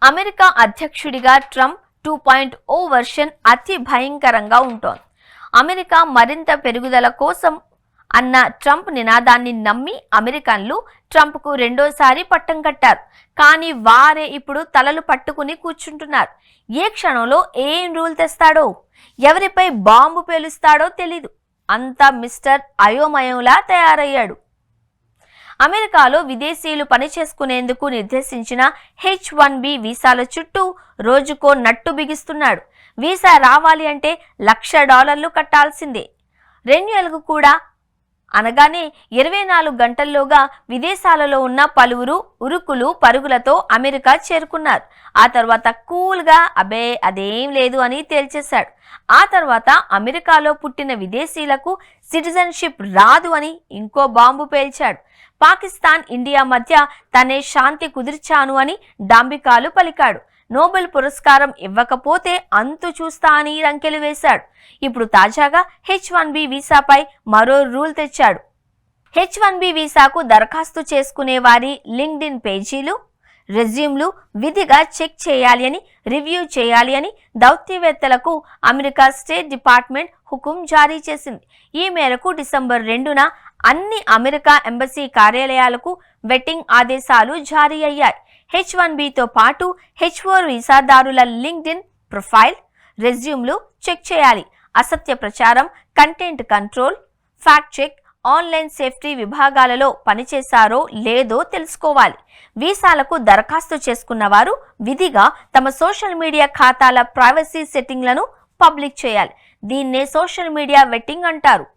America అధ్యక్షుడిగా Trump 2.0 version అతి భయంకరంగా ఉంటోంది. అమెరికా మరింత పెరుగుదల కోసం అన్న ట్రంప్ నినాదాన్ని నమ్మి అమెరికన్లు ట్రంప్కు రెండోసారి పట్టం కట్టారు. కానీ వారే ఇప్పుడు తలలు పట్టుకుని కూర్చుంటున్నారు. ఏ క్షణంలో ఏం రూల్ తెస్తాడో, ఎవరిపై బాంబు పేలుస్తాడో తెలీదు. అంతా మిస్టర్ అయోమయంలా తయారయ్యాడు. అమెరికాలో విదేశీయులు పనిచేసుకునేందుకు నిర్దేశించిన H-1B వీసాల చుట్టూ రోజుకో నట్టు బిగిస్తున్నాడు. వీసా రావాలి అంటే $1,00,000 కట్టాల్సిందే. రెన్యువల్కు కూడా అనగానే 24 గంటల్లోగా విదేశాలలో ఉన్న పలువురు ఉరుకులు పరుగులతో అమెరికా చేరుకున్నారు. ఆ తర్వాత కూల్గా అదేం లేదు అని తేల్చేశాడు. ఆ తర్వాత అమెరికాలో పుట్టిన విదేశీయులకు సిటిజన్షిప్ రాదు అని ఇంకో బాంబు పేల్చాడు. పాకిస్తాన్, ఇండియా మధ్య తనే శాంతి కుదిర్చాను అని డాంబికాలు పలికాడు. నోబెల్ పురస్కారం ఇవ్వకపోతే అంతు చూస్తా అని రంకెలు వేశాడు. ఇప్పుడు తాజాగా H-1B వీసాపై మరో రూల్ తెచ్చాడు. H-1B వీసాకు దరఖాస్తు చేసుకునే వారి లింక్డ్ఇన్ పేజీలు, రెజ్యూమ్లు విధిగా చెక్ చేయాలి అని, రివ్యూ చేయాలి అని దౌత్యవేత్తలకు అమెరికా స్టేట్ డిపార్ట్మెంట్ హుకుం జారీ చేసింది. ఈ మేరకు డిసెంబర్ 2న అన్ని అమెరికా ఎంబసీ కార్యాలయాలకు వెట్టింగ్ ఆదేశాలు జారీ అయ్యాయి. H-1Bతో పాటు H-4 వీసాదారుల లింక్డ్ఇన్ ప్రొఫైల్, రెజ్యూమ్లు చెక్ చేయాలి. అసత్య ప్రచారం, content control, fact check, online safety విభాగాలలో పనిచేశారో లేదో తెలుసుకోవాలి. వీసాలకు దరఖాస్తు చేసుకున్న వారు విధిగా తమ సోషల్ మీడియా ఖాతాల ప్రైవసీ సెట్టింగ్లను పబ్లిక్ చేయాలి. దీన్నే సోషల్ మీడియా వెట్టింగ్ అంటారు.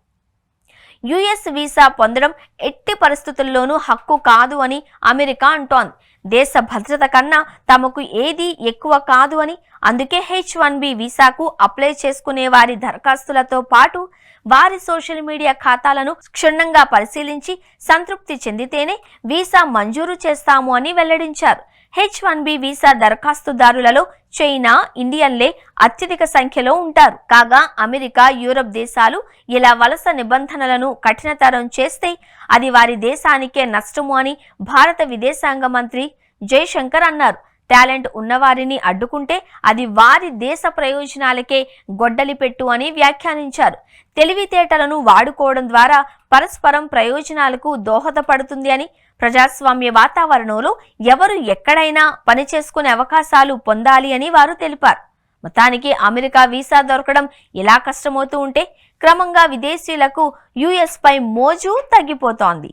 యుఎస్ వీసా పొందడం ఎట్టి పరిస్థితుల్లోనూ హక్కు కాదు అని అమెరికా అంటోంది. దేశ భద్రత కన్నా తమకు ఏదీ ఎక్కువ కాదు అని, అందుకే H-1B వీసాకు అప్లై చేసుకునే వారి దరఖాస్తులతో పాటు వారి సోషల్ మీడియా ఖాతాలను క్షుణ్ణంగా పరిశీలించి సంతృప్తి చెందితేనే వీసా మంజూరు చేస్తాము అని వెల్లడించారు. H-1B వీసా దరఖాస్తుదారులలో చైనా, ఇండియన్లే అత్యధిక సంఖ్యలో ఉంటారు. కాగా అమెరికా, యూరప్ దేశాలు ఇలా వలస నిబంధనలను కఠినతరం చేస్తే అది వారి దేశానికే నష్టము అని భారత విదేశాంగ మంత్రి జయశంకర్ అన్నారు. టాలెంట్ ఉన్నవారిని అడ్డుకుంటే అది వారి దేశ ప్రయోజనాలకే గొడ్డలి పెట్టు అని వ్యాఖ్యానించారు. తెలివితేటలను వాడుకోవడం ద్వారా పరస్పరం ప్రయోజనాలకు దోహదపడుతుంది అని, ప్రజాస్వామ్య వాతావరణంలో ఎవరు ఎక్కడైనా పనిచేసుకునే అవకాశాలు పొందాలి అని వారు తెలిపారు. మొత్తానికి అమెరికా వీసా దొరకడం ఇలా కష్టమవుతూ ఉంటే క్రమంగా విదేశీయులకు US పై మోజు తగ్గిపోతోంది.